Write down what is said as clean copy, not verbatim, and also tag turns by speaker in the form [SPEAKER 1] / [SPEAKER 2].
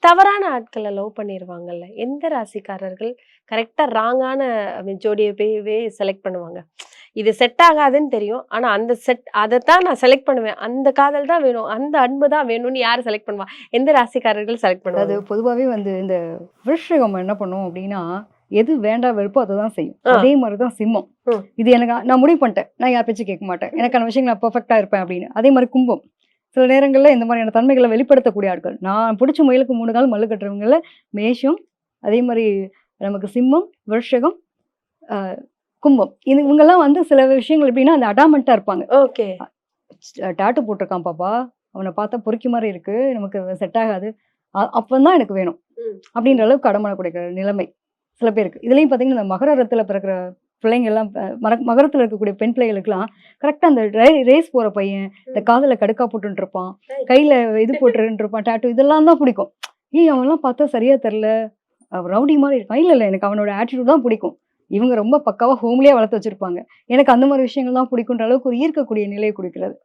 [SPEAKER 1] தவறான ஆட்கள லவ் பண்ணிருவாங்கல்ல. எந்த ராசிக்காரர்கள் கரெக்ட்டா ராங்கான ஜோடிய போய் செலக்ட் பண்ணுவாங்க? இது செட் ஆகாதுன்னு தெரியும். ஆனா அந்த அதத்தான் நான் செலக்ட் பண்ணுவேன். அந்த காதல் தான் வேணும். அந்த அன்பு தான் வேணும்னு யார் செலக்ட் பண்ணுவா? எந்த ராசிக்காரர்கள் செலக்ட்
[SPEAKER 2] அதாவது
[SPEAKER 1] பண்ணுவாங்க?
[SPEAKER 2] பொதுவாவே வந்து இந்த விருஷிகம் என்ன பண்ணும் அப்படின்னா, எது வேண்டா வெறுப்போ அததான் செய்யும்.
[SPEAKER 1] ஆ.
[SPEAKER 2] அதே மாரி தான் சிம்மம்.
[SPEAKER 1] ம்.
[SPEAKER 2] இது எனக்கு நான் முடிவு பண்ணிட்டேன். நான் யார் பேச்சும் கேட்க மாட்டேன். எனக்கான விஷயங்கள் நான் பெர்ஃபெக்ட்டா இருப்பேன் அப்படின்னு. அதே மாரி கும்பம். சில நேரங்கள்ல இந்த மாதிரியான தன்மைகள வெளிப்படுத்தக்கூடிய ஆட்கள். நான் புடிச்ச முயலுக்கு 3 கால் மல்லு கட்டுறவங்கல மேஷம், அதே மாரி நமக்கு சிம்மம், விருஷகம், அ கும்பம். இவங்கலாம் வந்து சில விஷயங்கள் எப்படின்னா, அந்த அடாமன்ட்டா இருப்பாங்க.
[SPEAKER 1] ஓகே.
[SPEAKER 2] டாட்டூ போட்டிருக்கான் பாப்பா. அவன பார்த்தா பொறுக்கி மாரி இருக்கு. நமக்கு செட் ஆகாது. அப்பந்தான் எனக்கு வேணும்.
[SPEAKER 1] ம்.
[SPEAKER 2] அப்படின்ற அளவுக்கு அடமான குடைக்கிற நிலைமை சில பேருக்கு. இதுலயும் பார்த்தீங்கன்னா, இந்த மகரத்துல பிறக்கிற பிள்ளைங்கலாம் மகரத்துல இருக்கக்கூடிய பெண் பிள்ளைகளுக்கெல்லாம் கரெக்ட்டா அந்த ரேஸ் போற பையன், இந்த காதுல கடுக்கா போட்டுட்டு இருப்பான். கையில இது போட்டுட்டு இருப்பான் டாட்டூ இதெல்லாம் தான் பிடிக்கும். ஏய் அவன்லாம் பார்த்தா சரியா தெரியல. ரவுடி மாரி இருக்கான். இல்ல, இல்ல எனக்கு அவனோட ஆட்டிட்யூட் தான் பிடிக்கும். இவங்க ரொம்ப பக்காவா ஹோம்லியா வளர்த்து வச்சிருப்பாங்க. எனக்கு அந்த மாரி விஷயங்கள் தான் பிடிக்குன்ற அளவுக்கு ஒரு ஈர்க்கக்கூடிய நிலையை குடுக்கிறது.